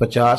50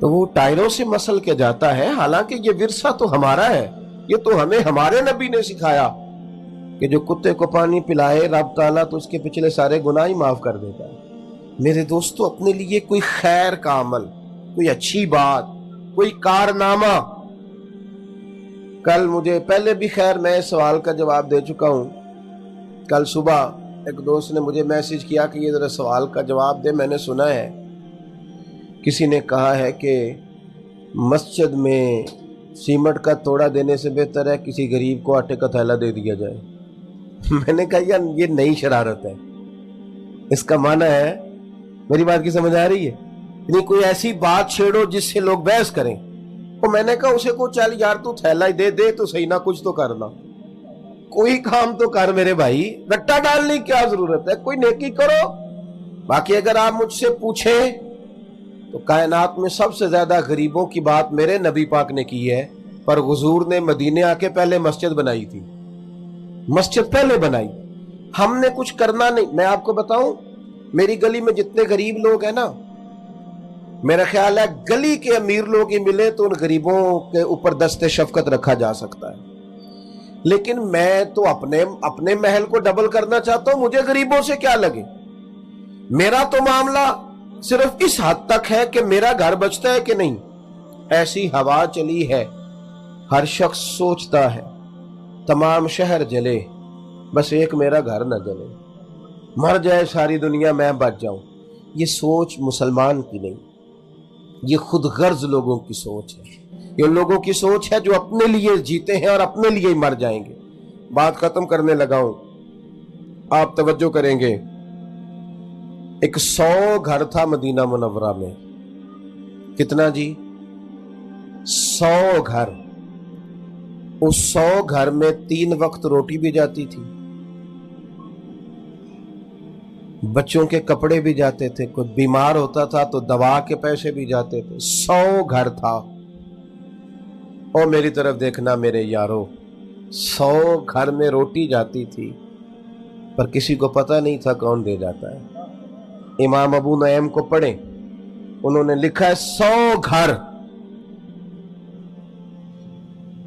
تو وہ ٹائروں سے مسل کے جاتا ہے، حالانکہ یہ ورثہ تو ہمارا ہے، یہ تو ہمیں ہمارے نبی نے سکھایا کہ جو کتے کو پانی پلائے رب تعالیٰ تو اس کے پچھلے سارے گناہ ہی معاف کر دیتا ہے۔ میرے دوستو، اپنے لیے کوئی خیر کا عمل، کوئی اچھی بات، کوئی کارنامہ۔ کل مجھے پہلے بھی خیر میں اس سوال کا جواب دے چکا ہوں، کل صبح ایک دوست نے مجھے میسج کیا کہ یہ ذرا سوال کا جواب دے، میں نے سنا ہے کسی نے کہا ہے کہ مسجد میں سیمنٹ کا توڑا دینے سے بہتر ہے کسی غریب کو آٹے کا تھیلا دے دیا جائے۔ میں نے کہا یار یہ نئی شرارت ہے، اس کا معنی ہے، میری بات کی سمجھ آ رہی ہے؟ یعنی کوئی ایسی بات چھیڑو جس سے لوگ بحث کریں۔ تو میں نے کہا اسے کو چل یار تو تھیلا ہی دے تو صحیح، نہ کچھ تو کرنا، کوئی کام تو کر میرے بھائی، رٹا ڈالنے کی کیا ضرورت ہے، کوئی نیکی کرو۔ باقی اگر آپ مجھ سے پوچھیں تو کائنات میں سب سے زیادہ غریبوں کی بات میرے نبی پاک نے کی ہے، پر حضور نے مدینے آ کے پہلے مسجد بنائی تھی، مسجد پہلے بنائی، ہم نے کچھ کرنا نہیں۔ میں آپ کو بتاؤں، میری گلی میں جتنے غریب لوگ ہیں نا، میرا خیال ہے گلی کے امیر لوگ ہی ملے تو ان غریبوں کے اوپر دست شفقت رکھا جا سکتا ہے، لیکن میں تو اپنے محل کو ڈبل کرنا چاہتا ہوں، مجھے غریبوں سے کیا لگے۔ میرا تو معاملہ صرف اس حد تک ہے کہ میرا گھر بچتا ہے کہ نہیں۔ ایسی ہوا چلی ہے، ہر شخص سوچتا ہے تمام شہر جلے بس ایک میرا گھر نہ جلے، مر جائے ساری دنیا میں بچ جاؤں۔ یہ سوچ مسلمان کی نہیں، یہ خود غرض لوگوں کی سوچ ہے، یہ ان لوگوں کی سوچ ہے جو اپنے لیے جیتے ہیں اور اپنے لیے ہی مر جائیں گے۔ بات ختم کرنے لگا ہوں، آپ توجہ کریں گے۔ ایک 100 گھر تھا مدینہ منورہ میں، کتنا جی؟ 100 گھر۔ اس 100 گھر میں 3 وقت روٹی بھی جاتی تھی، بچوں کے کپڑے بھی جاتے تھے، کوئی بیمار ہوتا تھا تو دوا کے پیسے بھی جاتے تھے۔ 100 گھر تھا، اور میری طرف دیکھنا میرے یارو، 100 گھر میں روٹی جاتی تھی پر کسی کو پتہ نہیں تھا کون دے جاتا ہے۔ امام ابو نعیم کو پڑھیں، انہوں نے لکھا ہے 100 گھر۔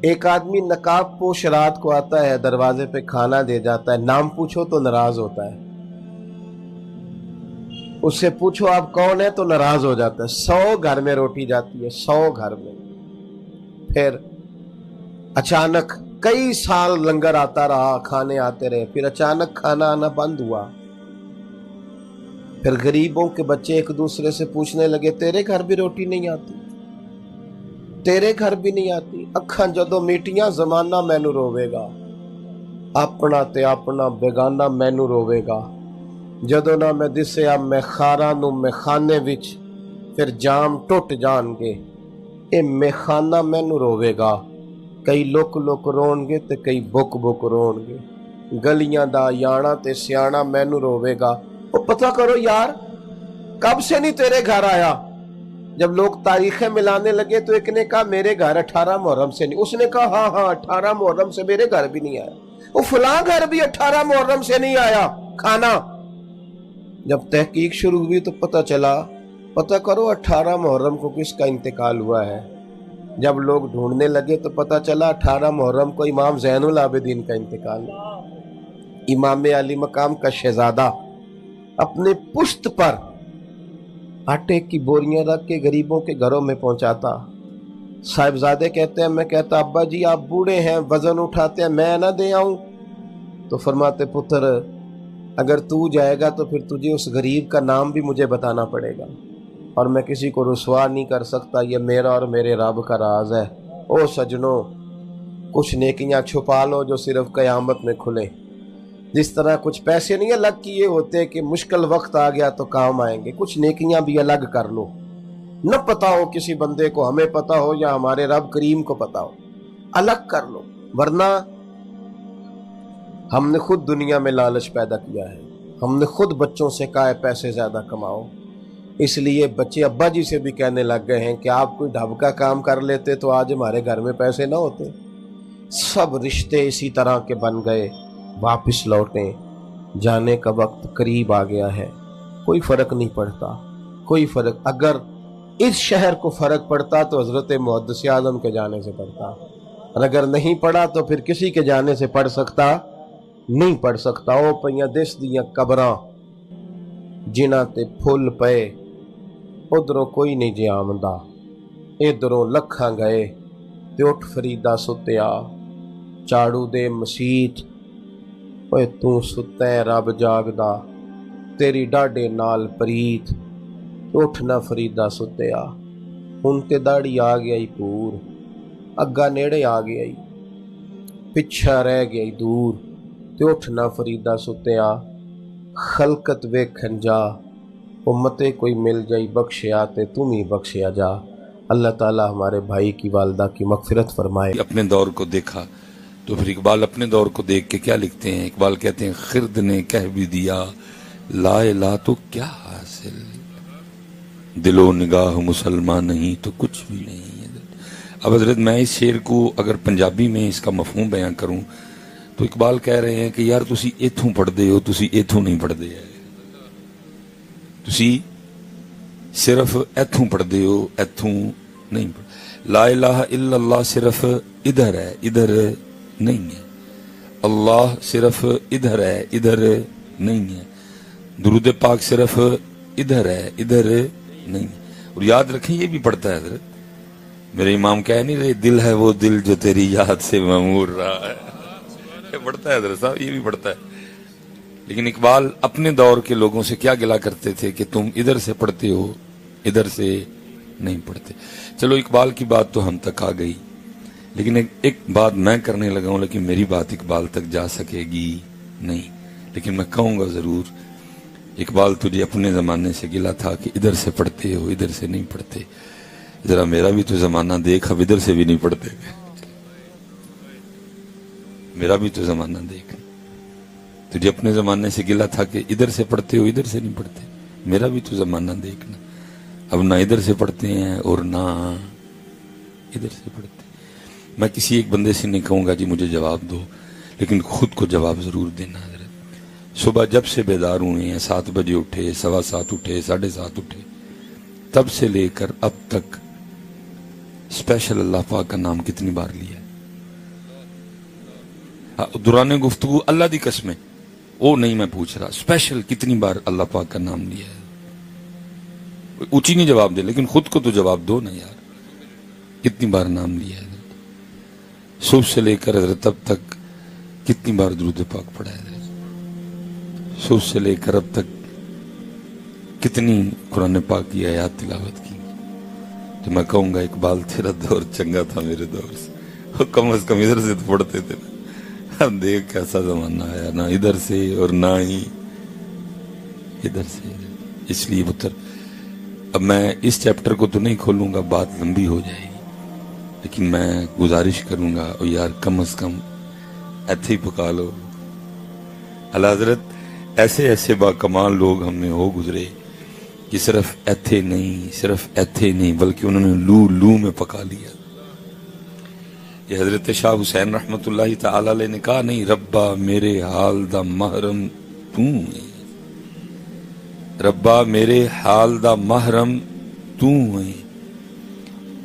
ایک آدمی نقاب پوش رات کو آتا ہے، دروازے پہ کھانا دے جاتا ہے، نام پوچھو تو ناراض ہوتا ہے، اس سے پوچھو آپ کون ہے تو ناراض ہو جاتا ہے۔ 100 گھر میں روٹی جاتی ہے، 100 گھر میں۔ پھر اچانک کئی سال لنگر آتا رہا، کھانے آتے رہے، پھر اچانک کھانا آنا بند ہوا۔ پھر غریبوں کے بچے ایک دوسرے سے پوچھنے لگے تیرے گھر بھی روٹی نہیں آتی، تیرے گھر بھی نہیں آتی؟ اکھاں جدو میٹیاں زمانہ مینو روے گا، اپنا تے اپنا بیگانہ مینو روے گا، جدو نہ میں دسیا میں خاراں نو میں خانے وچ، پھر جام ٹوٹ جان گے، اے میں خانہ مینو روے گا۔ کئی لک لک رون گے تے کئی بک بک رون گے، گلیاں دا یانا تے سیانا مینو روے گا۔ وہ پتہ کرو یار، کب سے نہیں تیرے گھر آیا؟ جب لوگ تاریخیں ملانے لگے تو ایک نے کہا میرے گھر 18 محرم سے نہیں، اس نے کہا ہاں 18 محرم سے میرے گھر بھی نہیں آیا، وہ فلاں گھر بھی 18 محرم سے نہیں آیا کھانا۔ جب تحقیق شروع ہوئی تو پتہ چلا، پتہ کرو 18 محرم کو کس کا انتقال ہوا ہے۔ جب لوگ ڈھونڈنے لگے تو پتہ چلا 18 محرم کو امام زین العابدین کا انتقال ہوا۔ امام علی مقام کا شہزادہ اپنے پشت پر آٹے کی بوریاں رکھ کے غریبوں کے گھروں میں پہنچاتا۔ صاحبزادے کہتے ہیں، میں کہتا ابا جی آپ بوڑھے ہیں، وزن اٹھاتے ہیں، میں نہ دے آؤں؟ تو فرماتے پتر اگر تو جائے گا تو پھر تجھے اس غریب کا نام بھی مجھے بتانا پڑے گا، اور میں کسی کو رسوا نہیں کر سکتا، یہ میرا اور میرے رب کا راز ہے۔ او سجنوں، کچھ نیکیاں چھپا لو جو صرف قیامت میں کھلے۔ جس طرح کچھ پیسے نہیں الگ کیے ہوتے کہ مشکل وقت آ گیا تو کام آئیں گے، کچھ نیکیاں بھی الگ کر لو، نہ پتا ہو کسی بندے کو، ہمیں پتا ہو یا ہمارے رب کریم کو پتا ہو، الگ کر لو، ورنہ ہم نے خود دنیا میں لالچ پیدا کیا ہے، ہم نے خود بچوں سے کہا ہے پیسے زیادہ کماؤ، اس لیے بچے ابا جی سے بھی کہنے لگ گئے ہیں کہ آپ کوئی ڈھب کا کام کر لیتے تو آج ہمارے گھر میں پیسے نہ ہوتے۔ سب رشتے اسی طرح کے بن گئے، واپس لوٹیں، جانے کا وقت قریب آ گیا ہے، کوئی فرق نہیں پڑتا، کوئی فرق۔ اگر اس شہر کو فرق پڑتا تو حضرت محدث اعظم کے جانے سے پڑتا، اور اگر نہیں پڑھا تو پھر کسی کے جانے سے پڑھ سکتا نہیں پڑھ سکتا۔ او پئیاں دس دیاں قبراں جنہاں تے پھل پئے، ادھروں کوئی نہیں جے آمدا، ادھروں لکھاں گئے تے اٹھ فریدا ستیا، چاڑو دے مسیت، اوے تو ستیں رب جاگدا، تیری ڈاڈے نال پریت، اٹھ نہ فریدا ستیا، ہن تے داڑھی آ گیا ہی پور، اگا نیڑے آ گیا ہی، پچھا رہ گیا ہی دور، تے اٹھ نہ فریدا ستیا، خلقت ویکھن جا، امتے کوئی مل جائی بخشیا تے تم ہی بخشیا جا۔ اللہ تعالیٰ ہمارے بھائی کی والدہ کی مغفرت فرمائے۔ اپنے دور کو دیکھا تو پھر اقبال اپنے دور کو دیکھ کے کیا لکھتے ہیں؟ اقبال کہتے ہیں خرد نے کہہ بھی دیا لا الہ تو کیا حاصل، دل و نگاہ مسلمان نہیں تو کچھ بھی نہیں ہے۔ اب حضرت میں اس شعر کو اگر پنجابی میں اس کا مفہوم بیان کروں تو اقبال کہہ رہے ہیں کہ یار تسی ایتھوں پڑھ دے ہو، تسی ایتھوں نہیں پڑھ دے، تسی صرف ایتھوں پڑھ دے ہو، ایتھوں نہیں پڑھ۔ لا الہ الا اللہ صرف ادھر ہے، ادھر نہیں ہے۔ اللہ صرف ادھر ہے، ادھر نہیں ہے۔ درود پاک صرف ادھر ہے، ادھر نہیں ہے۔ اور یاد رکھیں یہ بھی پڑھتا ہے حضرت، میرے امام کہہ نہیں رہے دل ہے وہ دل جو تیری یاد سے معمور رہا ہے، یہ پڑھتا ہے حضرت صاحب، یہ بھی پڑھتا ہے۔ لیکن اقبال اپنے دور کے لوگوں سے کیا گلا کرتے تھے کہ تم ادھر سے پڑھتے ہو، ادھر سے نہیں پڑھتے۔ چلو اقبال کی بات تو ہم تک آ گئی، لیکن ایک بات میں کرنے لگا ہوں، لیکن میری بات اقبال تک جا سکے گی نہیں، لیکن میں کہوں گا ضرور، اقبال تجھے اپنے زمانے سے گلا تھا کہ ادھر سے پڑھتے ہو، ادھر سے نہیں پڑھتے، ذرا میرا بھی تو زمانہ دیکھ، اب ادھر سے بھی نہیں پڑھتے، میرا بھی تو زمانہ دیکھ۔ تجھے اپنے زمانے سے گلا تھا کہ ادھر سے پڑھتے ہو، ادھر سے نہیں پڑھتے، میرا بھی تو زمانہ دیکھنا، اب نہ ادھر سے پڑھتے ہیں اور نہ ادھر سے پڑھتے۔ میں کسی ایک بندے سے نہیں کہوں گا جی مجھے جواب دو، لیکن خود کو جواب ضرور دینا حضرت۔ صبح جب سے بیدار ہوئے ہیں، 7 بجے اٹھے، 7:15 اٹھے، 7:30 اٹھے، تب سے لے کر اب تک اسپیشل اللہ پاک کا نام کتنی بار لیا ہے؟ دوران گفتگو اللہ دی قسمیں وہ نہیں میں پوچھ رہا، اسپیشل کتنی بار اللہ پاک کا نام لیا ہے؟ اونچی نہیں جواب دے، لیکن خود کو تو جواب دو نا یار، کتنی بار نام لیا ہے؟ صبح سے لے کر حضرت اب تک کتنی بار درود پاک پڑھا ہے حضرت؟ صبح سے لے کر اب تک کتنی قرآن پاک کی آیات تلاوت کی؟ تو میں کہوں گا اقبال تیرا دور چنگا تھا میرے دور سے، کم از کم ادھر سے تو پڑھتے تھے نا۔ اب دیکھ کیسا زمانہ آیا، نہ ادھر سے اور نہ ہی ادھر سے۔ اس لیے پتر اب میں اس چیپٹر کو تو نہیں کھولوں گا، بات لمبی ہو جائے گی، لیکن میں گزارش کروں گا اور یار کم از کم ایتھے ہی پکا لو۔ اللہ حضرت ایسے ایسے با کمال لوگ ہم نے ہو گزرے کہ صرف ایتھے نہیں بلکہ انہوں نے لو لو میں پکا لیا۔ یہ حضرت شاہ حسین رحمت اللہ تعالی علیہ نے کہا نہیں، ربا میرے حال دا محرم تو ہے، ربا میرے حال دا محرم تو ہے،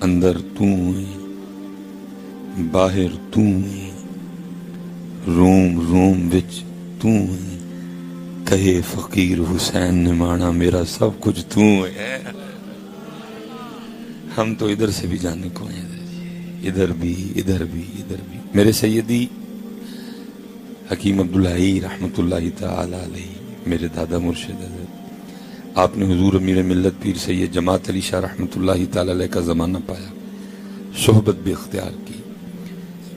اندر تو ہے باہر تو ہے، روم روم وچ تو ہے، کہے فقیر حسین نے مانا میرا سب کچھ تو ہے۔ ہم تو ادھر سے بھی جانے کو ہیں، ادھر بھی ادھر بھی ادھر بھی۔ میرے سیدی حکیم عبدالحی رحمت اللہ تعالی علیہ، میرے دادا مرشد حضرت، آپ نے حضور امیر ملت پیر سید جماعت علی شاہ رحمت اللہ تعالی علیہ کا زمانہ پایا، صحبت بھی اختیار کی،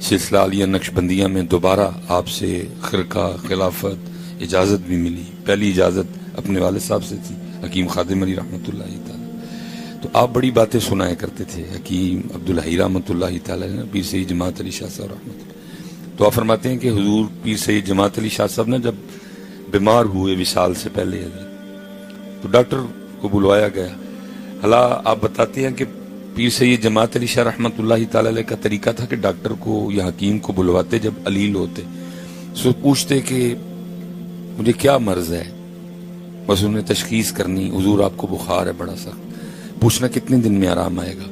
سلسلہ علیہ نقشبندیہ میں دوبارہ آپ سے خرقہ خلافت اجازت بھی ملی۔ پہلی اجازت اپنے والد صاحب سے تھی، حکیم خادم علی رحمت اللہ تعالی۔ تو آپ بڑی باتیں سنایا کرتے تھے حکیم عبدالحی رحمت اللہ تعالی نے، پیر سید جماعت علی شاہ صاحب رحمت اللہ۔ تو آپ فرماتے ہیں کہ حضور پیر سید جماعت علی شاہ صاحب نے جب بیمار ہوئے وصال سے پہلے حضرت، تو ڈاکٹر کو بلوایا گیا۔ اللہ آپ بتاتے ہیں کہ پیر سید جماعت علی شاہ رحمت اللہ تعالی علیہ کا طریقہ تھا کہ ڈاکٹر کو یا حکیم کو بلواتے جب علیل ہوتے، سو پوچھتے کہ مجھے کیا مرض ہے، بس انہیں تشخیص کرنی، حضور آپ کو بخار ہے بڑا سخت، پوچھنا کتنے دن میں آرام آئے گا.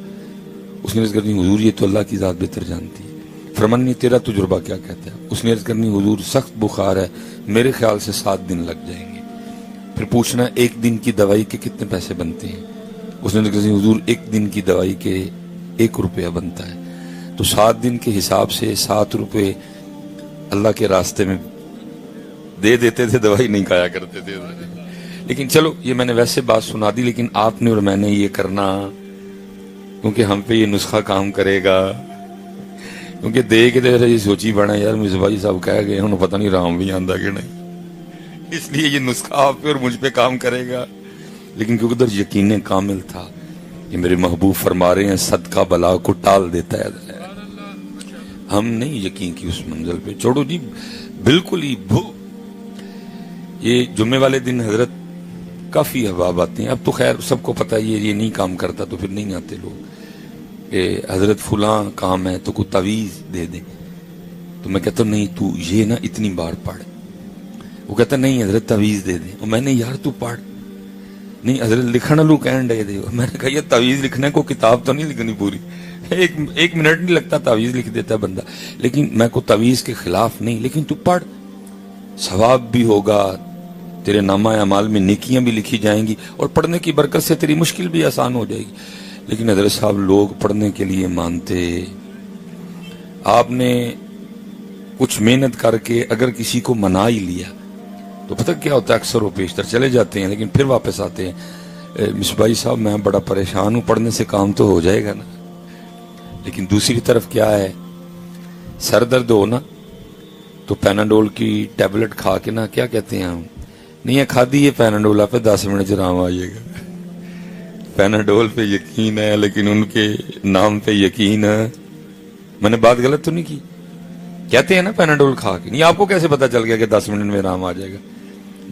اس نے عرض کرنی حضور یہ تو اللہ کی ذات بہتر جانتی ہے. فرمانی تیرا تجربہ کیا کہتا ہے؟ اس نے عرض کرنی حضور سخت بخار ہے، میرے خیال سے 7 دن لگ جائیں گے. پھر پوچھنا 1 دن کی دوائی کے کتنے پیسے بنتے ہیں؟ اس نے عرض کرنی حضور 1 دن کی دوائی کے 1 روپیہ بنتا ہے. تو 7 دن کے حساب سے 7 روپے اللہ کے راستے میں دے دیتے تھے، دوائی نہیں کھایا کرتے تھے. لیکن چلو یہ میں نے ویسے بات سنا دی، لیکن آپ نے اور میں نے یہ کرنا کیونکہ ہم پہ یہ نسخہ کام کرے گا. کیونکہ دے کے یہ سوچی بڑا یار مصباح جی صاحب کہہ گئے انہوں پتہ نہیں رام بھی آندا کہ نہیں، اس لیے یہ نسخہ آپ پہ اور مجھ پہ کام کرے گا. لیکن کیونکہ ادھر یقین کامل تھا کہ میرے محبوب فرما رہے ہیں صدقہ بلا کو ٹال دیتا ہے. ہم نہیں یقین کی اس منزل پہ. چھوڑو جی بالکل ہی یہ جمعے والے دن حضرت کافی احباب آتے ہیں. اب تو خیر سب کو پتہ ہے یہ نہیں کام کرتا تو پھر نہیں آتے لوگ کہ حضرت فلاں کام ہے تو کوئی تعویذ دے دیں. تو میں کہتا ہوں نہیں تو یہ نا اتنی بار پڑھ. وہ کہتا نہیں حضرت تعویذ دے دیں. اور میں نے یار تو پڑھ نہیں حضرت لکھنا لو کہن ڈے دے. میں نے کہا یہ تعویذ لکھنے کو کتاب تو نہیں لکھنی پوری، ایک منٹ نہیں لگتا تعویذ لکھ دیتا بندہ. لیکن میں کو تعویذ کے خلاف نہیں، لیکن تو پڑھ، ثواب بھی ہوگا، تیرے نامہ اعمال میں نیکیاں بھی لکھی جائیں گی، اور پڑھنے کی برکت سے تیری مشکل بھی آسان ہو جائے گی. لیکن حضرت صاحب لوگ پڑھنے کے لیے مانتے. آپ نے کچھ محنت کر کے اگر کسی کو منا ہی لیا تو پتہ کیا ہوتا ہے، اکثر وہ پیشتر چلے جاتے ہیں لیکن پھر واپس آتے ہیں. مصباح صاحب میں بڑا پریشان ہوں، پڑھنے سے کام تو ہو جائے گا نا. لیکن دوسری طرف کیا ہے، سر درد ہو نا تو پیناڈول کی ٹیبلٹ کھا کے نا کیا کہتے ہیں ہم، نہیں ہے کھا دی یہ پیناڈول آپ 10 منٹ سے آرام آ جائے گا. پیناڈول پہ یقین ہے لیکن ان کے نام پہ یقین ہے. میں نے بات غلط تو نہیں کی؟ کہتے ہیں نا پیناڈول کھا کے، نہیں آپ کو کیسے پتا چل گیا کہ 10 منٹ میں آرام آ جائے گا؟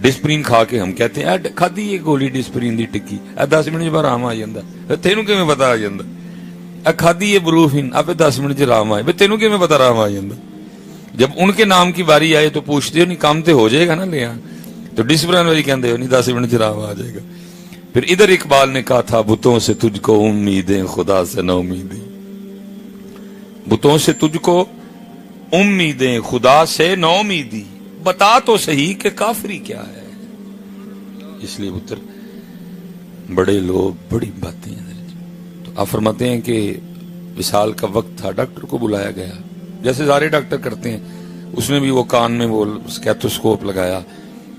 ڈسپرین کھا کے ہم کہتے ہیں کھادی یہ گولی ڈسپرین دی ٹکی 10 منٹ بعد آرام آ جاتا. تینوں کیویں پتا آ جاتا؟ کھادی یہ بروفین آپ 10 منٹ آرام آئے، تینوں کیویں پتا آرام آ جاتا؟ جب ان کے نام کی باری آئے تو پوچھتے ہو نہیں کام تے ہو جائے گا نا لیا، تو ڈسپرین والی کہتے ہو نہیں 10 منٹ آرام آ جائے گا. پھر ادھر اقبال نے کہا تھا بتوں سے تجھ کو امیدیں خدا سے نہ امیدیں، بتوں سے تجھ کو امیدیں خدا سے نہ امیدی، بتا تو صحیح کہ کافری کیا ہے. اس لیے پتر بڑے لوگ بڑی باتیں ہیں. تو آپ فرماتے ہیں کہ وصال کا وقت تھا، ڈاکٹر کو بلایا گیا جیسے سارے ڈاکٹر کرتے ہیں. اس نے بھی وہ کان میں وہ اسٹیتھوسکوپ لگایا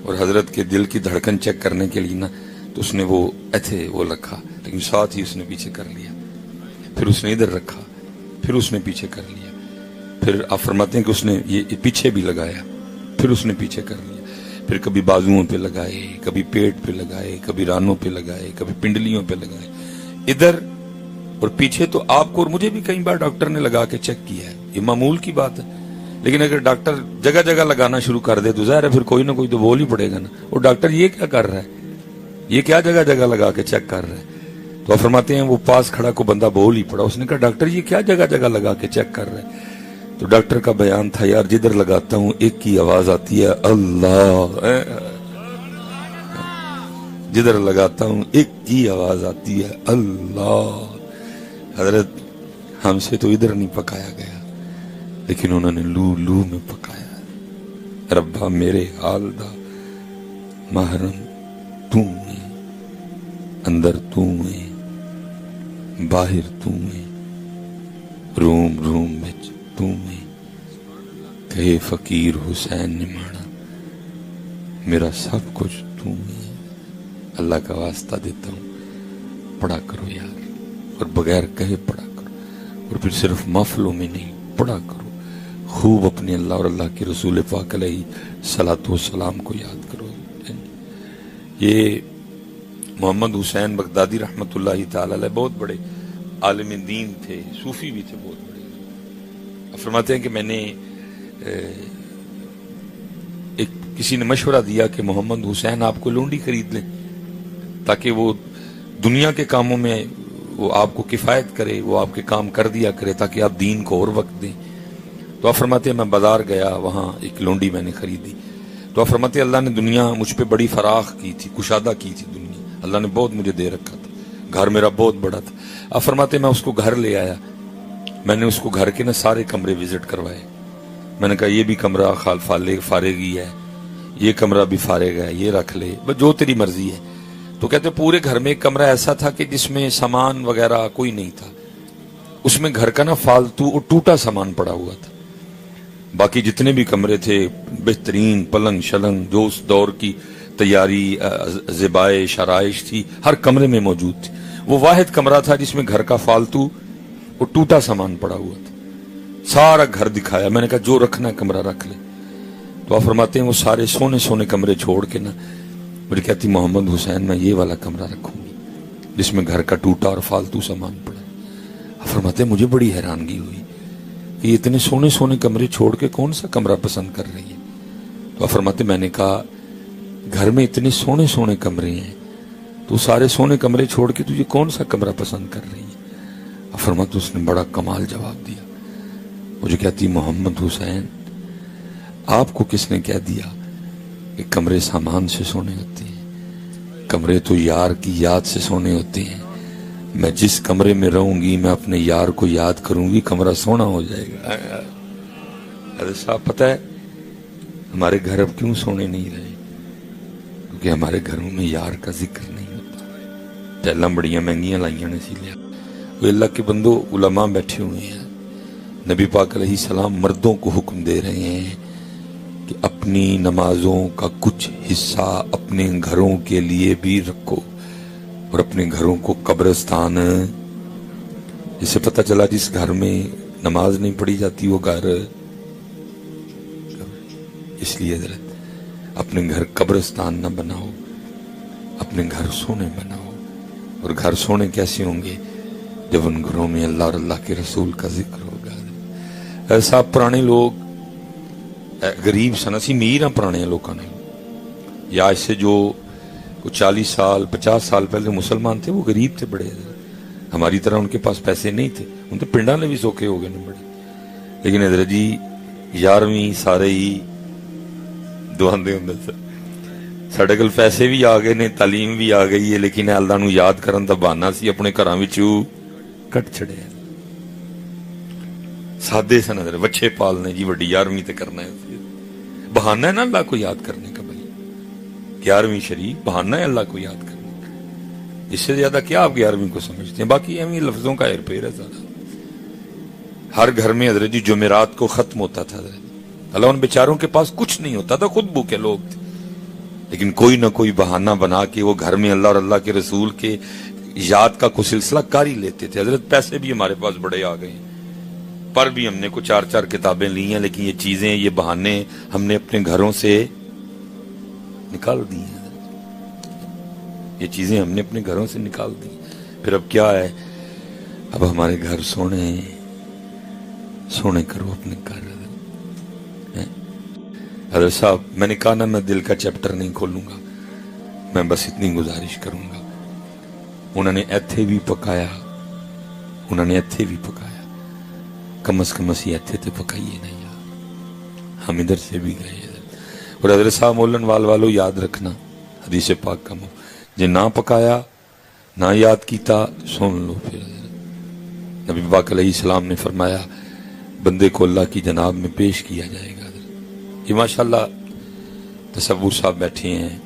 اور حضرت کے دل کی دھڑکن چیک کرنے کے لیے نا تو اس نے وہ ایتھے وہ رکھا، لیکن ساتھ ہی اس نے پیچھے کر لیا. پھر اس نے ادھر رکھا، پھر اس نے پیچھے کر لیا. پھر آپ فرماتے ہیں کہ اس نے یہ پیچھے بھی لگایا، پھر اس نے پیچھے کر لیا. پھر کبھی بازوؤں پہ لگائے، کبھی پیٹ پہ لگائے، کبھی رانوں پہ لگائے، کبھی پنڈلیوں پہ لگائے، ادھر اور پیچھے. تو آپ کو اور مجھے بھی کئی بار ڈاکٹر نے لگا کے چیک کیا ہے، یہ معمول کی بات ہے. لیکن اگر ڈاکٹر جگہ جگہ لگانا شروع کر دے تو ظاہر ہے پھر کوئی نہ کوئی تو بول ہی پڑے گا نا. اور ڈاکٹر یہ کیا کر رہا ہے، یہ کیا جگہ جگہ لگا کے چیک کر رہا ہے؟ تو آپ فرماتے ہیں وہ پاس کھڑا کو بندہ بول ہی پڑا. اس نے کہا ڈاکٹر یہ کیا جگہ جگہ لگا کے چیک کر رہا ہے؟ تو ڈاکٹر کا بیان تھا یار جدھر لگاتا ہوں ایک کی آواز آتی ہے اللہ، جدھر لگاتا ہوں ایک کی آواز آتی ہے اللہ. حضرت ہم سے تو ادھر نہیں پکایا گیا لیکن انہوں نے لو لو میں پکایا. ربا میرے حال دا محرم تو ہے، اندر تو ہے، باہر تو ہے، روم روم وچ تو ہے. کہے فقیر حسین نے مانا میرا سب کچھ تو ہے. اللہ کا واسطہ دیتا ہوں پڑھا کرو یار، اور بغیر کہے پڑھا کرو، اور پھر صرف محفلوں میں نہیں پڑھا کرو. خوب اپنے اللہ اور اللہ کے رسول پاک علیہ صلاۃ والسلام کو یاد کرو. یہ محمد حسین بغدادی رحمۃ اللہ تعالی علیہ بہت بڑے عالم دین تھے، صوفی بھی تھے بہت بڑے. فرماتے ہیں کہ میں نے کسی نے مشورہ دیا کہ محمد حسین آپ کو لونڈی خرید لیں تاکہ وہ دنیا کے کاموں میں وہ آپ کو کفایت کرے، وہ آپ کے کام کر دیا کرے تاکہ آپ دین کو اور وقت دیں. تو آپ فرماتے ہیں میں بازار گیا، وہاں ایک لونڈی میں نے خریدی. تو آپ فرماتے ہیں اللہ نے دنیا مجھ پہ بڑی فراخ کی تھی، کشادہ کی تھی دنیا، اللہ نے بہت مجھے دے رکھا تھا. گھر میرا بہت بڑا تھا. آپ فرماتے میں اس کو گھر لے آیا, میں نے اس کو گھر کے نا سارے کمرے وزٹ کروائے. میں نے کہا یہ بھی کمرہ فارغ ہی ہے, یہ کمرہ بھی فارغ ہے, یہ رکھ لے, بس جو تیری مرضی ہے. تو کہتے پورے گھر میں ایک کمرہ ایسا تھا کہ جس میں سامان وغیرہ کوئی نہیں تھا, اس میں گھر کا نا فالتو اور ٹوٹا سامان پڑا ہوا تھا. باقی جتنے بھی کمرے تھے بہترین پلنگ شلنگ جو اس دور کی تیاری زیبائے شرائش تھی ہر کمرے میں موجود تھی. وہ واحد کمرہ تھا جس میں گھر کا فالتو اور ٹوٹا سامان پڑا ہوا تھا. سارا گھر دکھایا, میں نے کہا جو رکھنا ہے کمرہ رکھ لے. تو آپ فرماتے ہیں وہ سارے سونے سونے کمرے چھوڑ کے نا مجھے کہتی محمد حسین میں یہ والا کمرہ رکھوں گی جس میں گھر کا ٹوٹا اور فالتو سامان پڑا. آپ فرماتے ہیں مجھے بڑی حیرانگی ہوئی کہ یہ اتنے سونے سونے کمرے چھوڑ کے کون سا کمرہ پسند کر رہی ہے. تو آپ فرماتے میں نے کہا گھر میں اتنے سونے سونے کمرے ہیں تو سارے سونے کمرے چھوڑ کے تجھے کون سا کمرہ پسند کر رہی ہے. آپ فرماتے اس نے بڑا کمال جواب دیا. مجھے کہتی محمد حسین آپ کو کس نے کہہ دیا کہ کمرے سامان سے سونے ہوتے ہیں؟ کمرے تو یار کی یاد سے سونے ہوتے ہیں. میں جس کمرے میں رہوں گی میں اپنے یار کو یاد کروں گی, کمرہ سونا ہو جائے گا. حضرت صاحب پتہ ہے ہمارے گھر اب کیوں سونے نہیں رہے؟ کیونکہ ہمارے گھروں میں یار کا ذکر نہیں ہوتا. ٹیلاں بڑیاں مہنگیاں لائیاں نے اسی لیے. وہ اللہ کے بندو علماء بیٹھے ہوئے ہیں, نبی پاک علیہ السلام مردوں کو حکم دے رہے ہیں کہ اپنی نمازوں کا کچھ حصہ اپنے گھروں کے لیے بھی رکھو اور اپنے گھروں کو قبرستان. جسے پتہ چلا جس گھر میں نماز نہیں پڑھی جاتی وہ گھر, اس لیے حضرت اپنے گھر قبرستان نہ بناؤ, اپنے گھر سونے بناؤ. اور گھر سونے کیسے ہوں گے؟ جب ان گھروں میں اللہ اور اللہ کے رسول کا ذکر ہوگا. ایسا پرانے لوگ غریب سن, اسی امیر ہیں پرانے لوگوں نے, یا اس سے جو 40 سال 50 سال پہلے مسلمان تھے وہ غریب تھے بڑے, ہماری طرح ان کے پاس پیسے نہیں تھے, ان کے پنڈا نے بھی سوکھے ہو گئے بڑے. لیکن حضرت جی 11ویں سارے ہی دعاندے ہوں سر ساڈے کول پیسے بھی آ گئے نے, تعلیم بھی آ گئی ہے, لیکن اللہ نو یاد کرن دا بہانہ سی اپنے گھراں وچوں کٹ چھڑیا. سادے سن حضرت, بچے پالنے جی وڈی 11ویں تے کرنا ہے, بہانہ ہے نا اللہ کو یاد کرنے کا. بھائی 11ویں شریف بہانہ ہے اللہ کو یاد کرنے کا, اس سے زیادہ کیا آپ 11ویں کو سمجھتے ہیں؟ باقی اہمی لفظوں کا ہیر پھیر ہے سارا. ہر گھر میں حضرت جی جمعرات کو ختم ہوتا تھا حضرت. اللہ ان بیچاروں کے پاس کچھ نہیں ہوتا تھا, خود بھوکے لوگ تھے, لیکن کوئی نہ کوئی بہانہ بنا کے وہ گھر میں اللہ اور اللہ کے رسول کے یاد کا کوئی سلسلہ کاری لیتے تھے. حضرت پیسے بھی ہمارے پاس بڑے آ گئے ہیں, پر بھی ہم نے کو 4 کتابیں لی ہیں, لیکن یہ چیزیں یہ بہانے ہم نے اپنے گھروں سے نکال دی ہیں. یہ چیزیں ہم نے اپنے گھروں سے نکال دی. پھر اب کیا ہے, اب ہمارے گھر سونے کرو اپنے گھر. حضرت صاحب میں نے کہا نا میں دل کا چیپٹر نہیں کھولوں گا, میں بس اتنی گزارش کروں گا. انہوں نے ایتھے بھی پکایا, کم از کم اسی ایتھے تے پکائیے نہیں یار, ہم ادھر سے بھی گئے. اور حضرت صاحب مولن والو یاد رکھنا حدیث پاک کا جے نہ پکایا نہ یاد کیتا سن لو. پھر نبی پاک علیہ السلام نے فرمایا بندے کو اللہ کی جناب میں پیش کیا جائے گا. یہ ماشاءاللہ تصور صاحب بیٹھے ہیں,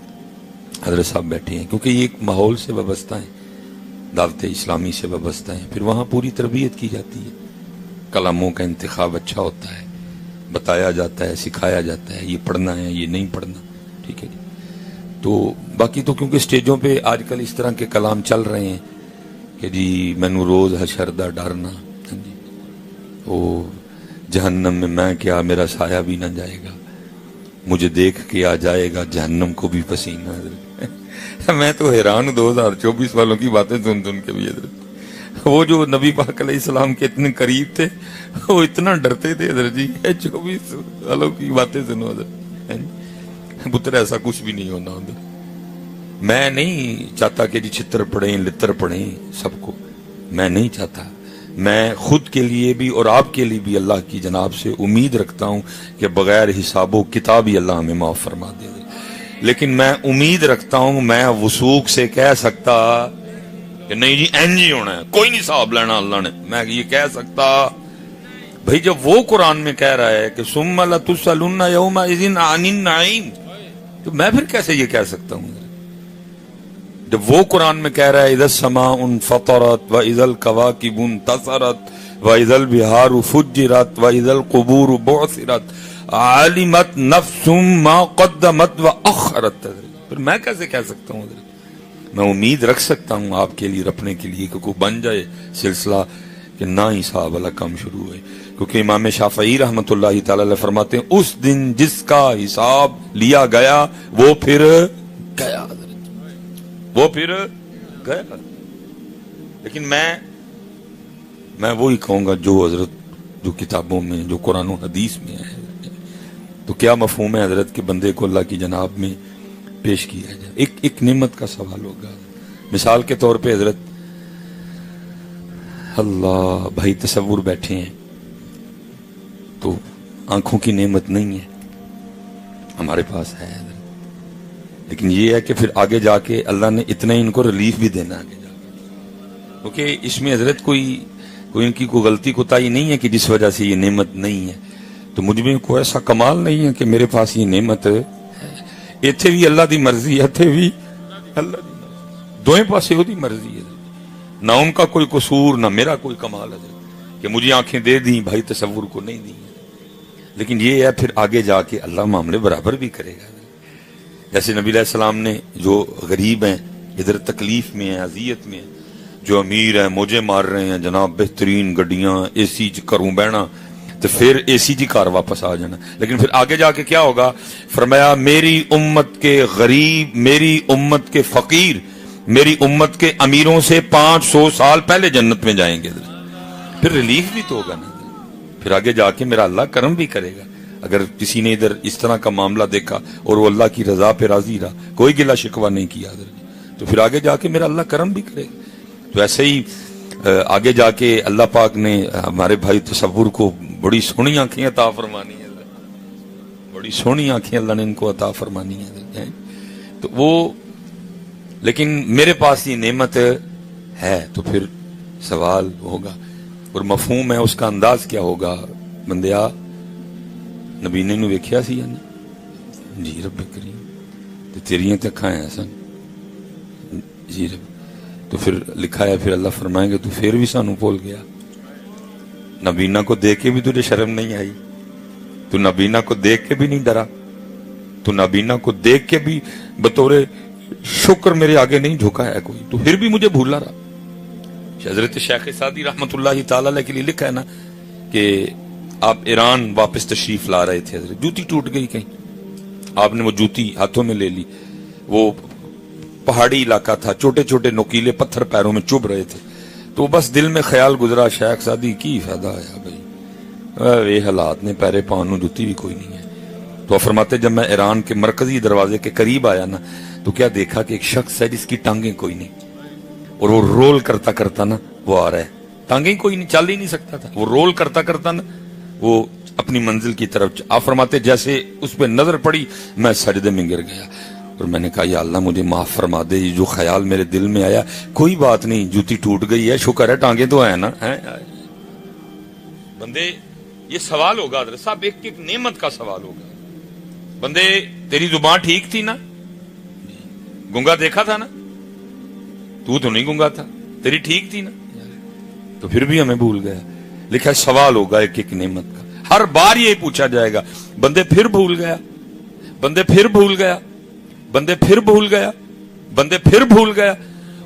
حضرت صاحب بیٹھے ہیں, کیونکہ یہ ایک ماحول سے وابستہ ہیں, دعوت اسلامی سے وابستہ ہیں. پھر وہاں پوری تربیت کی جاتی ہے, کلاموں کا انتخاب اچھا ہوتا ہے, بتایا جاتا ہے, سکھایا جاتا ہے, یہ پڑھنا ہے یہ نہیں پڑھنا. ٹھیک ہے جی. تو باقی تو کیونکہ سٹیجوں پہ آج کل اس طرح کے کلام چل رہے ہیں کہ جی مینو روز حشر دا ڈرنا, وہ جہنم میں کیا میرا سایہ بھی نہ جائے گا, مجھے دیکھ کے آ جائے گا جہنم کو بھی پسینہ. میں تو حیران ہوں 2024 والوں کی باتیں سن کے بھی. حضرت وہ جو نبی پاک علیہ السلام کے اتنے قریب تھے وہ اتنا ڈرتے تھے حضرت جی. 24 والوں کی باتیں سنو حضرت, پتر ایسا کچھ بھی نہیں ہونا. میں نہیں چاہتا کہ جی چھتر پڑھیں لتر پڑھیں سب کو, میں نہیں چاہتا. میں خود کے لیے بھی اور آپ کے لیے بھی اللہ کی جناب سے امید رکھتا ہوں کہ بغیر حساب و کتاب ہی اللہ ہمیں معاف فرما دے. لیکن میں امید رکھتا ہوں, میں وثوق سے کہہ سکتا کہ نہیں جی این جی ہونا ہے, کوئی نہیں حساب لینا اللہ نے. میں یہ کہہ سکتا بھائی جب وہ قرآن میں کہہ رہا ہے کہ ثم لتسألن یومئذ عن النعیم, تو میں پھر کیسے یہ کہہ سکتا ہوں جب وہ قرآن میں کہہ رہا ہے اذا السماء انفطرت واذا الکواکب انتثرت واذا البحار فجرت واذا القبور بعثرت علمت نفس ما قدمت واخرت. پھر میں کیسے کہہ سکتا ہوں؟ میں امید رکھ سکتا ہوں آپ کے لیے رکھنے کے لیے کہ کوئی بن جائے سلسلہ کہ نہ حساب والا کم شروع ہے, کیونکہ امام شافعی رحمت اللہ تعالی علیہ فرماتے ہیں اس دن جس کا حساب لیا گیا وہ پھر گیا, وہ پھر گیا. لیکن میں وہی کہوں گا جو حضرت جو کتابوں میں جو قرآن و حدیث میں ہے. تو کیا مفہوم ہے حضرت کے بندے کو اللہ کی جناب میں پیش کیا جائے؟ ایک نعمت کا سوال ہوگا. مثال کے طور پہ حضرت اللہ بھائی تصور بیٹھے ہیں تو آنکھوں کی نعمت نہیں ہے, ہمارے پاس ہے حضرت, لیکن یہ ہے کہ پھر آگے جا کے اللہ نے اتنا ان کو ریلیف بھی دینا آگے جا کے, کیونکہ اس میں حضرت کوئی ان کی کوئی غلطی کوتاہی نہیں ہے کہ جس وجہ سے یہ نعمت نہیں ہے. تو مجھ میں کوئی ایسا کمال نہیں ہے کہ میرے پاس یہ نعمت ہے. ایتھے بھی اللہ دی مرضی, ایتھے بھی اللہ دی مرضی, دوئیں پاسے وہ دی مرضی ہے. نہ ان کا کوئی قصور نہ میرا کوئی کمال ہے کہ مجھے آنکھیں دے دیں بھائی تصور کو نہیں دیں. لیکن یہ ہے پھر آگے جا کے اللہ معاملے برابر بھی کرے گا. جیسے نبی علیہ السلام نے جو غریب ہیں ادھر تکلیف میں ہیں اذیت میں ہیں, جو امیر ہیں موجے مار رہے ہیں جناب بہترین گڈیاں اے سی کروں بہنا, تو پھر اے سی جی کار واپس آ جانا. لیکن پھر آگے جا کے کیا ہوگا؟ فرمایا میری امت کے غریب, میری امت کے فقیر, میری امت کے امیروں سے 500 سال پہلے جنت میں جائیں گے. پھر ریلیف بھی تو ہوگا نا, پھر آگے جا کے میرا اللہ کرم بھی کرے گا. اگر کسی نے ادھر اس طرح کا معاملہ دیکھا اور وہ اللہ کی رضا پہ راضی رہا, کوئی گلہ شکوہ نہیں کیا ادھر, تو پھر آگے جا کے میرا اللہ کرم بھی کرے گا. تو ایسے ہی آگے جا کے اللہ پاک نے ہمارے بھائی تصور کو بڑی سونی آنکھیں عطا فرمانی ہے, بڑی سونی آنکھیں اللہ نے ان کو عطا فرمانی ہے. تو وہ لیکن میرے پاس یہ نعمت ہے, تو پھر سوال ہوگا اور مفہوم ہے اس کا انداز کیا ہوگا. بندیا نبی نے نو ویکھیا سی یا نہیں؟ جی رب کریم, تے تیریاں تے اکھاں ہیں سن, جی رب. تو پھر لکھا ہے پھر اللہ فرمائیں گے تو پھر بھی سانو بھول گیا, نبینا کو دیکھ کے بھی تجھے شرم نہیں آئی, تو نبینا کو دیکھ کے بھی نہیں ڈرا, تو نبینا کو دیکھ کے بھی بطور شکر میرے آگے نہیں جھکا ہے کوئی, تو پھر بھی مجھے بھولا رہا. حضرت شیخ سعدی رحمت اللہ تعالی علیہ کے لیے لکھا ہے نا کہ آپ ایران واپس تشریف لا رہے تھے, حضرت جوتی ٹوٹ گئی کہیں, آپ نے وہ جوتی ہاتھوں میں لے لی, وہ پہاڑی علاقہ تھا, چھوٹے چھوٹے نوکیلے پتھر پیروں میں چبھ رہے تھے, تو بس دل میں خیال گزرا شیخ سعدی کی فائدہ آیا بھائی, یہ حالات نے پیرے پاؤں جوتی بھی کوئی نہیں ہے. تو فرماتے جب میں ایران کے مرکزی دروازے کے قریب آیا نا, تو کیا دیکھا کہ ایک شخص ہے جس کی ٹانگیں کوئی نہیں, اور وہ رول کرتا کرتا نا وہ آ رہا ہے, ٹانگیں کوئی نہیں, چل ہی نہیں سکتا تھا, وہ رول کرتا کرتا نا وہ اپنی منزل کی طرف. آپ فرماتے جیسے اس پہ نظر پڑی میں سجدے میں گر گیا, اور میں نے کہا یا اللہ مجھے معاف فرما دے, یہ جو خیال میرے دل میں آیا, کوئی بات نہیں, جوتی ٹوٹ گئی ہے, شکر ہے ٹانگیں تو ہیں نا. بندے یہ سوال ہوگا حضرت صاحب, ایک ایک نعمت کا سوال ہوگا. بندے تیری زبان ٹھیک تھی نا, گنگا دیکھا تھا نا, تو نہیں گنگا تھا, تیری ٹھیک تھی نا, تو پھر بھی ہمیں بھول گیا. لکھا سوال ہوگا ایک ایک نعمت کا, ہر بار یہ پوچھا جائے گا, بندے پھر بھول گیا, بندے پھر بھول گیا, بندے پھر بھول گیا, بندے پھر بھول گیا.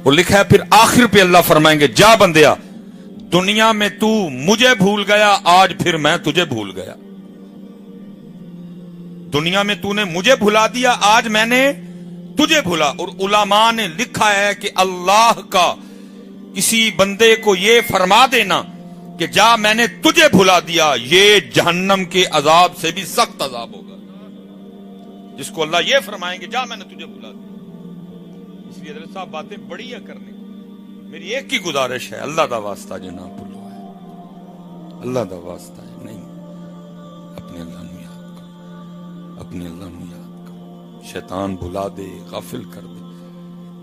اور لکھا ہے پھر آخر پہ اللہ فرمائیں گے جا بندیا, دنیا میں تو مجھے بھول گیا, آج پھر میں تجھے بھول گیا. دنیا میں تو نے مجھے بھلا دیا, آج میں نے تجھے بھلا. اور علماء نے لکھا ہے کہ اللہ کا کسی بندے کو یہ فرما دینا کہ جا میں نے تجھے بھلا دیا, یہ جہنم کے عذاب سے بھی سخت عذاب ہوگا. جس کو اللہ یہ فرمائیں گے جا میں نے تجھے بھلا دیا. اس لیے حضرت صاحب باتیں بڑی ہے کرنے کی. میری ایک ہی گزارش ہے, اللہ دا واسطہ جناب بھولو ہے, اللہ دا واسطہ ہے, نہیں اپنے اللہ نو یاد کرو, اپنے اللہ نو یاد کرو. شیطان بھلا دے, غافل کر دے,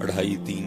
2:30-3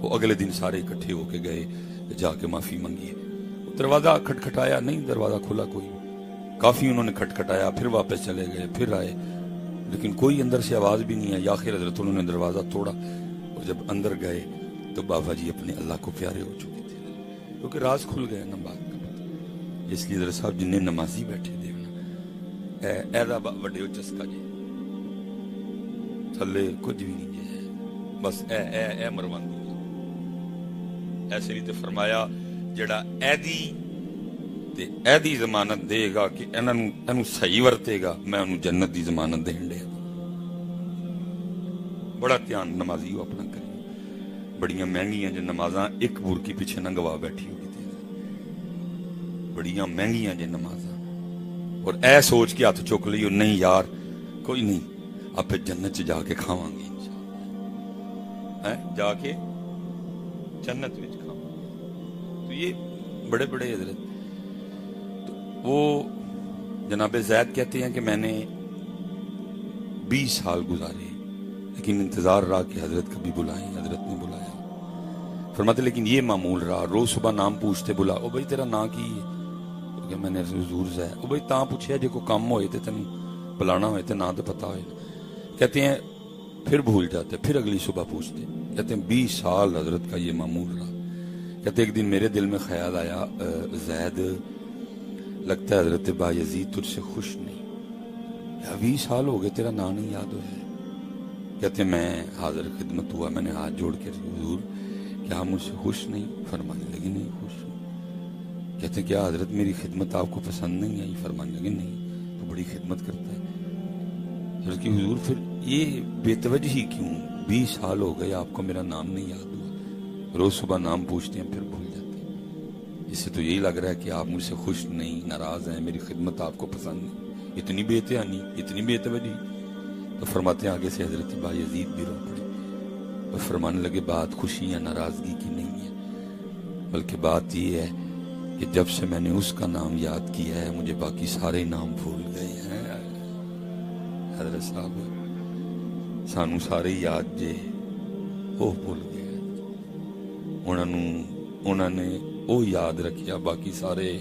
وہ اگلے دن سارے اکٹھے ہو کے گئے, جا کے معافی منگی. دروازہ کھٹکھٹایا, نہیں دروازہ کھلا کوئی. کافی انہوں نے کھٹکھٹایا, پھر واپس چلے گئے, پھر آئے, لیکن کوئی اندر سے آواز بھی نہیں آئی. آخر حضرت انہوں نے دروازہ توڑا, اور جب اندر گئے تو بابا جی اپنے اللہ کو پیارے ہو چکے تھے, کیونکہ راز کھل گیا نا بات کا. اس لیے حضرت صاحب جن نمازی بیٹھے دے ایدا وڈے چسکا جی تھلے کچھ بھی نہیں جی, بس اے مروان ایسے لیے تے فرمایا جڑا ایدی ضمانت دے گا کہ انہوں صحیح ورتے گا, میں انہوں جنت دی ضمانت دین دے. بڑا دھیان نمازی ہو اپنا کریں. بڑیاں مہنگیاں جو نمازاں ایک بورکی پیچھے نہ گواہ بیٹھی ہوگی تھی, بڑیاں مہنگیاں جو نمازاں, اور اے سوچ کے ہاتھ چک لی نہیں یار کوئی نہیں, آپ پھر جنت چ جا کے کھاواں گے انشاءاللہ, جا کے جنت وچ کھاواں. تو یہ بڑے بڑے حضرت. تو وہ جناب زید کہتے ہیں کہ میں نے 20 سال گزارے, لیکن انتظار رہا کہ حضرت کبھی بلائیں. حضرت نے بلایا. فرماتے لیکن یہ معمول رہا, روز صبح نام پوچھتے, بلا او بھائی تیرا نام کی ہے, کہ میں نے حضور زید. او بھائی تاں پوچھیا جے کو کام ہوئے تے تینوں بلانا ہوئے تے نام تے پتا ہوئے. کہتے ہیں پھر بھول جاتے, پھر اگلی صبح پوچھتے. کہتے ہیں 20 سال حضرت کا یہ معمول رہا. کہتے ایک دن میرے دل میں خیال آیا, زید لگتا ہے حضرت بایزید تجھ سے خوش نہیں, 20 سال ہو گئے تیرا نام نہیں یاد ہوا ہے. کہتے میں حاضر خدمت ہوا, میں نے ہاتھ جوڑ کے حضور کیا مجھ سے خوش نہیں؟ فرمانے لگے نہیں خوش ہوں. کہتے کیا حضرت میری خدمت آپ کو پسند نہیں آئی؟ فرمانے لگے نہیں, تو بڑی خدمت کرتا ہے. حضرت کی حضور پھر یہ بے توجہی کیوں؟ 20 سال ہو گئے آپ کو میرا نام نہیں یاد ہوا, روز صبح نام پوچھتے ہیں پھر بھول جاتے ہیں. اس سے تو یہی لگ رہا ہے کہ آپ مجھ سے خوش نہیں, ناراض ہیں, میری خدمت آپ کو پسند نہیں. اتنی بے احتیاطی, اتنی بے توجہی. تو فرماتے ہیں آگے سے حضرت بایزید بھی رو پڑے اور فرمانے لگے بات خوشی یا ناراضگی کی نہیں ہے, بلکہ بات یہ ہے کہ جب سے میں نے اس کا نام یاد کیا ہے مجھے باقی سارے نام بھول گئے ہیں. حضرت صاحب سانو سارے یاد جے وہ بھول گئے, انہوں نے وہ یاد رکھیا, باقی سارے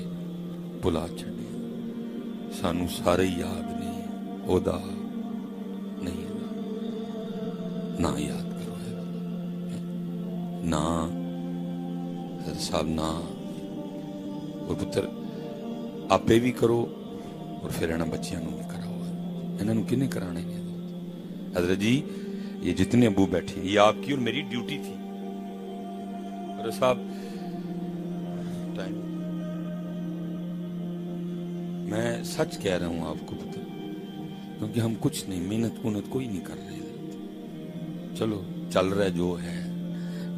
بھلا چھڑے. سانو سارے یاد نے او دا نہیں, نہ یاد کرو نہ حضرت صاحب نہ. اور پتر آپے بھی کرو اور پھر انہاں بچیاں نو بھی کراؤ. انہاں نو کنے کرانے نے؟ حضرت جی یہ جتنے ابو بیٹھے یہ آپ کی اور میری ڈیوٹی تھی. حضرت صاحب ٹائم, میں سچ کہہ رہا ہوں آپ کو پتہ, کیونکہ ہم کچھ نہیں, محنت کوئی نہیں کر رہے. چلو چل رہا ہے جو ہے,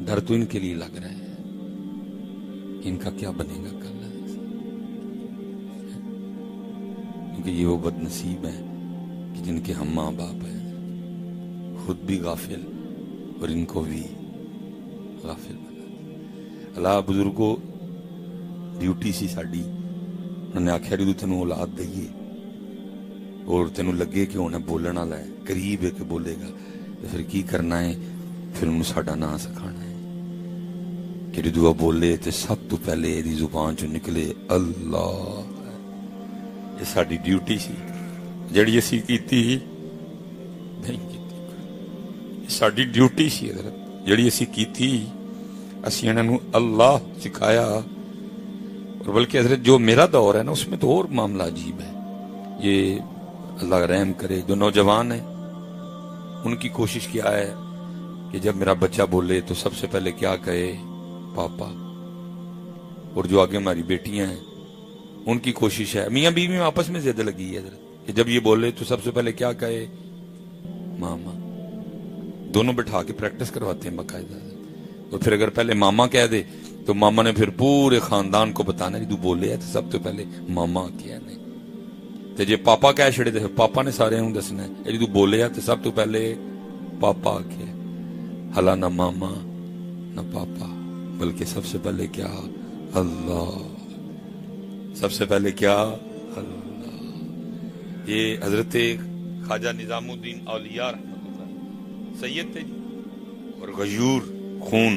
ڈر تو ان کے لیے لگ رہا ہے, ان کا کیا بنے گا کل, کیونکہ یہ وہ بد نصیب ہیں کہ جن کے ہم ماں باپ ہیں, خود بھی غافل اور ان کو بھی غافل بنا. اللہ بزرگوں ڈیوٹی سی ساڈی, انہوں نے آخیا جدو تینوں اولاد دئیے اور تینوں لگے کہ انہیں بولن والا ہے, قریب ہے کہ بولے گا, تو پھر کی کرنا ہے؟ پھر انہوں ساڈا نام سکھانا ہے کہ جدو بولے تو سب تو پہلے دی زبان چ نکلے اللہ. یہ ساڈی ڈیوٹی سی جڑی اسی کیتی نہیں کیتی, ساڈی ڈیوٹی سی حضرت جڑی اسی کیتی, اسی انہاں نو اللہ سکھایا. اور بلکہ حضرت جو میرا دور ہے نا اس میں تو اور معاملہ عجیب ہے. یہ اللہ رحم کرے جو نوجوان ہیں ان کی کوشش کیا ہے کہ جب میرا بچہ بولے تو سب سے پہلے کیا کہے؟ پاپا. اور جو آگے ہماری بیٹیاں ہیں ان کی کوشش ہے, میاں بیوی میں آپس میں زیادہ لگی ہے حضرت, کہ جب یہ بولے تو سب سے پہلے کیا کہے؟ ماما. دونوں بٹھا کے پریکٹس کرواتے ہیں باقاعدہ. اور پھر اگر پہلے ماما کہہ دے تو ماما نے پھر پورے خاندان کو بتانا ہے تو بولے ہے تو سب تو پہلے ماما کیا نہیں, تو جی پاپا کہہ چھڑے تو پاپا نے سارے ہوں دسنا ہے تو بولے ہے تو سب تو پہلے پاپا کیا. حالا نہ ماما نہ پاپا, بلکہ سب سے پہلے کیا؟ اللہ. سب سے پہلے کیا؟ اللہ. یہ حضرت خواجہ نظام الدین اولیاء رحمۃ اللہ سید تھے جی, اور غیور خون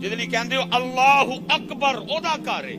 ਜਿਹਦੇ ਲਈ ਕਹਿੰਦੇ ਹੋ ਅੱਲਾਹੁ ਅਕਬਰ, ਉਹਦਾ ਘਰ ਹੈ,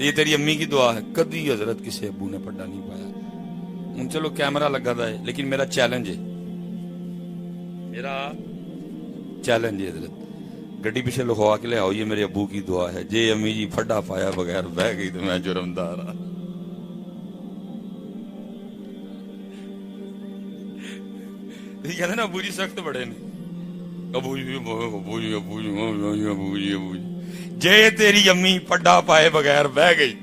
یہ تیری امی کی دعا ہے. کدی حضرت کسی ابو نے پڑھا نہیں پایا. ہوں چلو کیمرہ لگا دا ہے لیکن میرا چیلنج ہے, میرا چیلنج ہے حضرت, گڈی پیچھے لکھوا کے لے آؤ یہ میرے ابو کی دعا ہے, جے امی جی پھڈا پایا بغیر بہ گئی تو میں جرمدار ہاں. کہتے نا ابو جی سخت بڑے نے, ابو جی ابو جی ابو جی ابو جی ابو جی ابو جی, جے تیری امی پھڈا پائے بغیر بہ گئی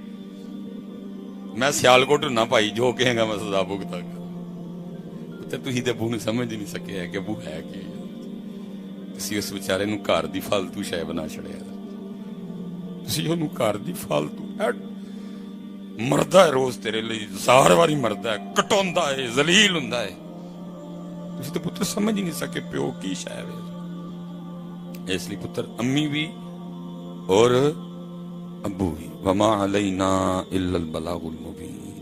میں سیالکوٹ نہ پائی, جو کہیں گا میں سزا بھگتا گا. تھی تے ابو نے سمجھ نہیں سکے ہے کہ ابو ہے کہ تسی اس بیچارے نو گھر دی فالتو شے بنا چھڑیا, تسی اونوں گھر دی فالتو مردا ہے, روز تیرے لیے زار واری مردا ہے, کٹوندا ہے, ذلیل ہوندا ہے. تسی تے پتر سمجھ ہی نہیں سکے پیو کی شے ہے. اس لیے پتر امی بھی اور ابو بھی, وما علینا الا البلاغ المبین.